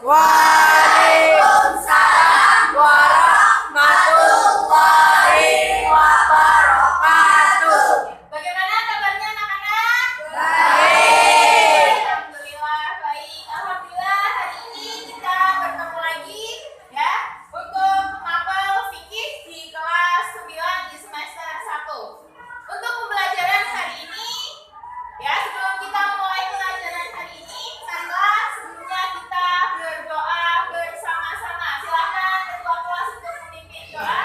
Waalaikumsalam warahmatullahi wabarakatuh. Bagaimana kabarnya anak-anak? Baik. Alhamdulillah baik. Alhamdulillah hari ini kita bertemu lagi ya untuk mapel fikih di kelas 9 di semester 1. Untuk pembelajaran hari ini ya, sebelum kita mulai pelajaran hari ini, marilah sebelumnya kita berdoa bersama-sama. Silakan ketua kelas untuk memimpin doa.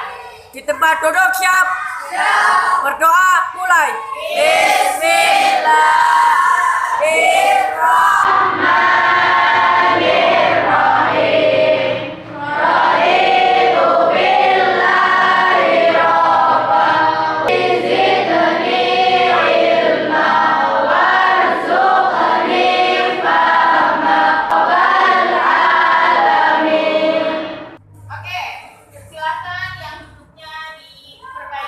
Di tempat duduk siap? Berdoa mulai. Bismillahirrahmanirrahim. Raditu billahi rabban zidni ilma warzuqni fahma wal alamin. Oke, silakan yang duduknya diperbaiki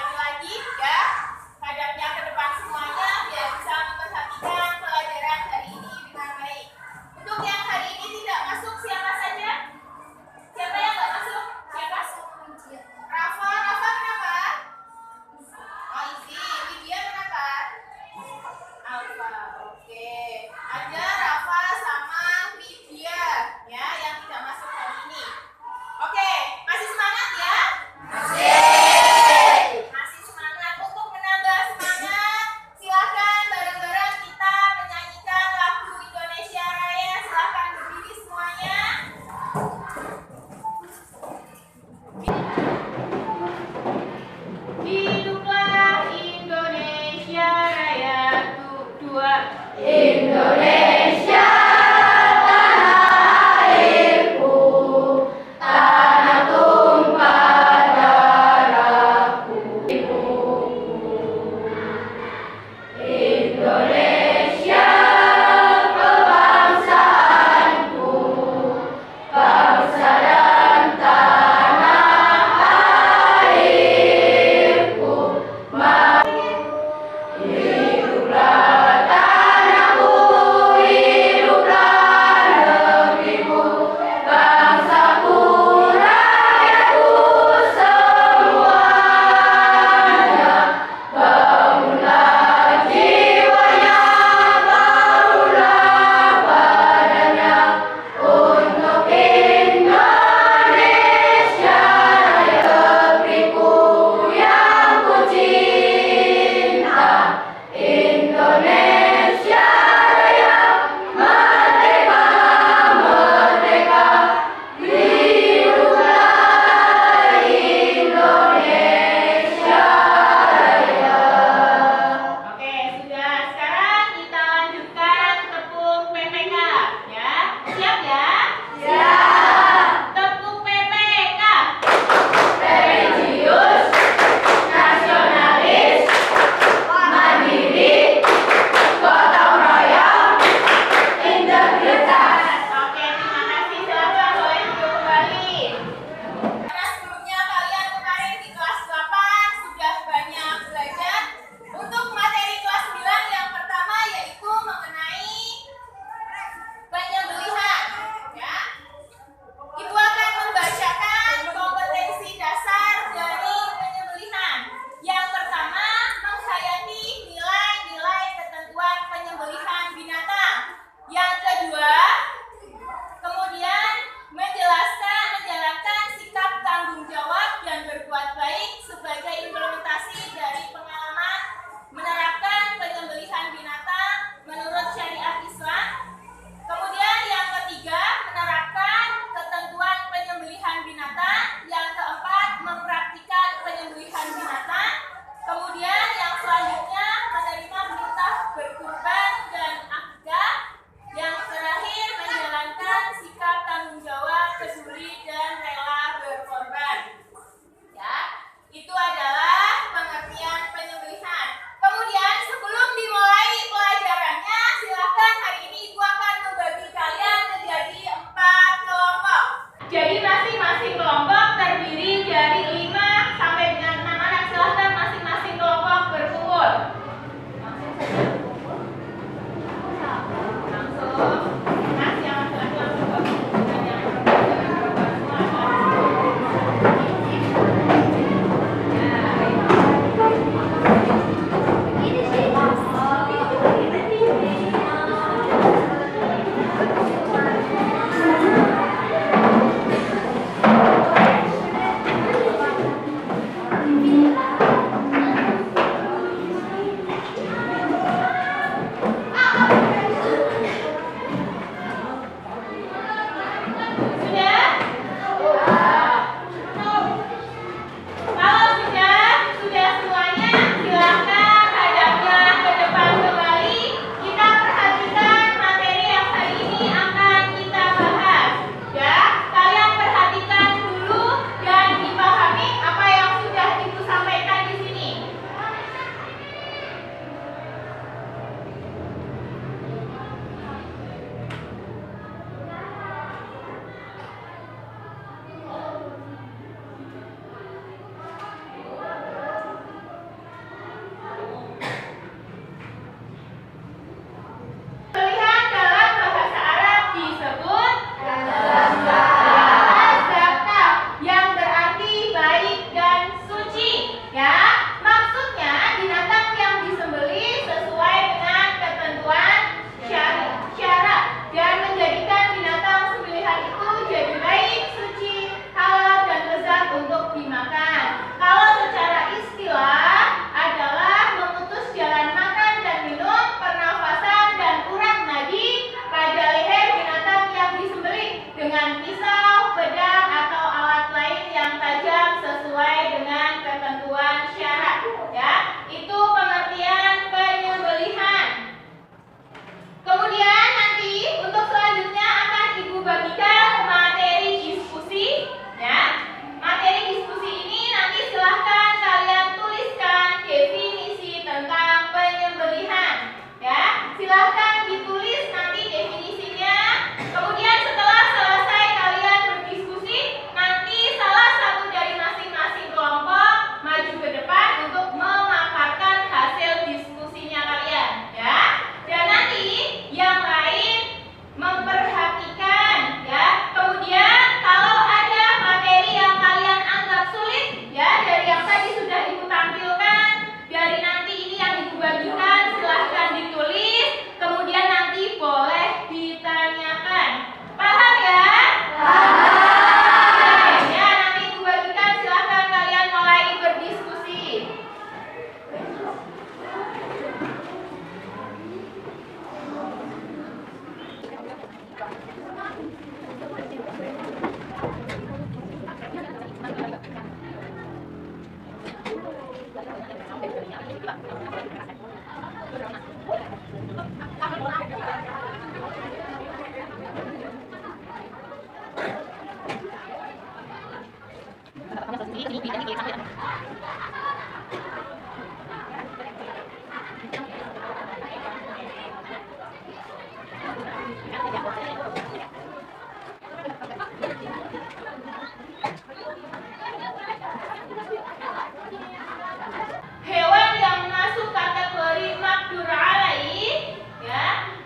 Hewan yang masuk kategori makdur alaih, ya,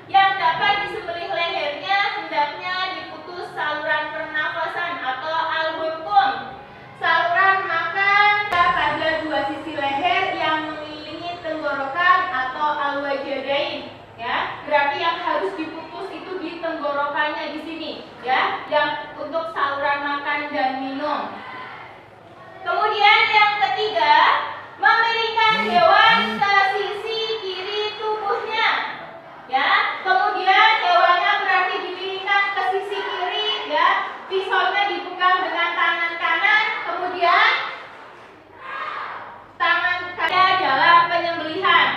yang dapat disembelih lehernya hendaknya diputus saluran pernafasan atau al-hulqum, saluran makan pada dua sisi leher yang mengelilingi tenggorokan atau al-wajadain, ya. Berarti yang harus diputus itu di tenggorokannya di sini, ya, yang untuk saluran makan dan minum. Kemudian yang ketiga, memelingkan hewan ke sisi kiri tubuhnya, ya. Kemudian hewannya berarti dipilihkan ke sisi kiri, ya. Pisaunya dipegang dengan tangan kanan, kemudian tangan kanan dalam penyembelihan.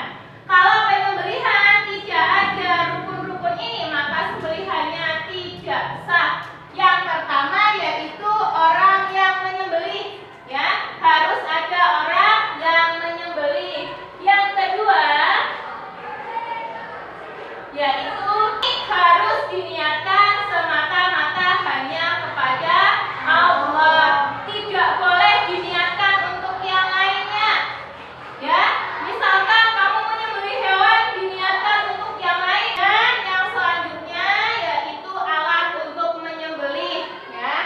Kalau penyembelihan tidak ada rukun-rukun ini, maka sembelihannya tidak sah. Yang pertama yaitu orang yang menyembelih, ya, harus ada orang yang menyembelih. Yang kedua yaitu harus diniatkan semata-mata hanya kepada Allah, tidak boleh diniatkan untuk yang lainnya, ya. Misalkan kamu menyembelih hewan diniatkan untuk yang lain. Dan yang selanjutnya yaitu alat untuk menyembelih, ya.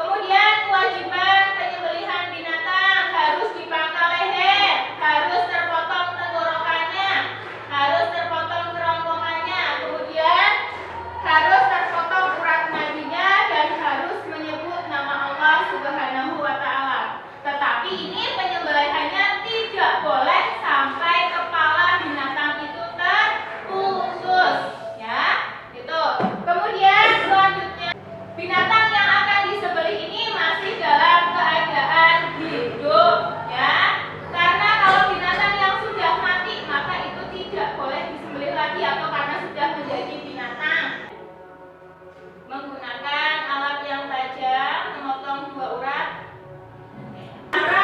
Kemudian kewajiban penyembelihan binatang harus dipangkal leher, harus terpotong tenggorokannya, harus terpotong kerongkongannya, kemudian harus terpotong urat nadinya dan harus menyebut nama Allah Subhanahu wa Ta'ala. Tetapi ini penyembelihannya tidak boleh sampai kepala binatang itu terputus, ya. Itu. Kemudian selanjutnya binatang yang akan disembelih ini masih dalam keadaan hidup, ya. Karena kalau binatang yang sudah mati maka itu tidak boleh disembelih lagi atau karena sudah menjadi binatang. Menggunakan alat yang tajam, memotong dua urat. Cara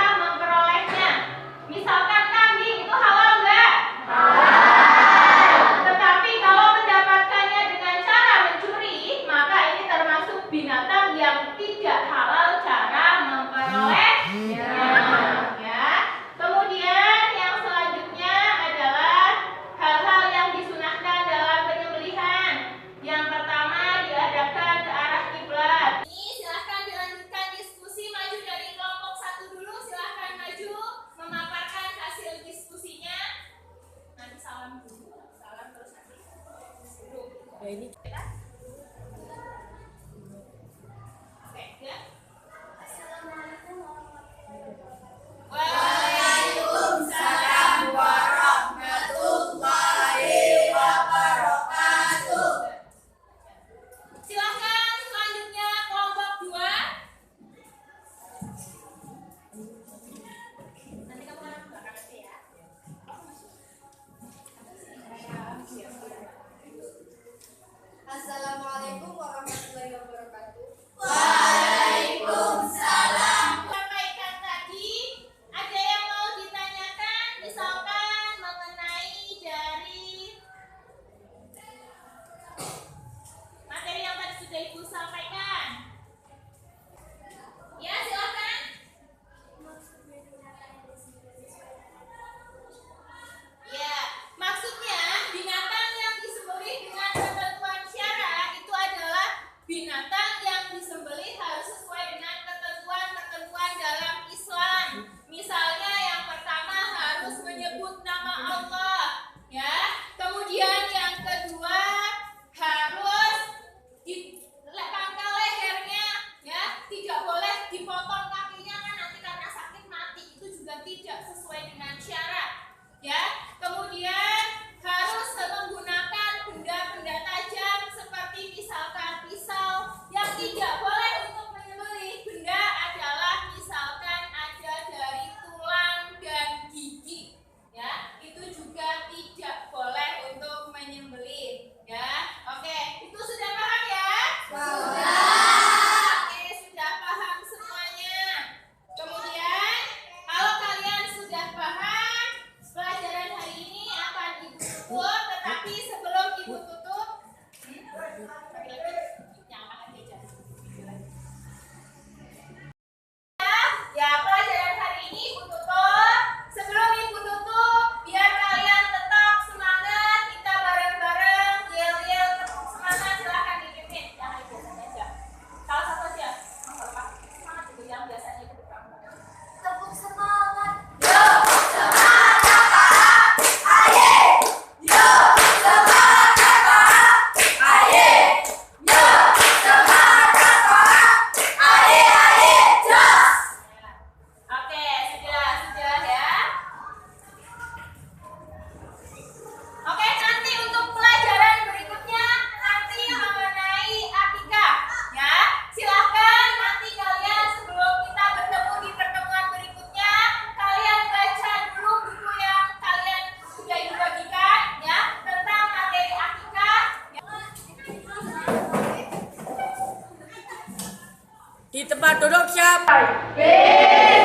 Cepat duduk siap. B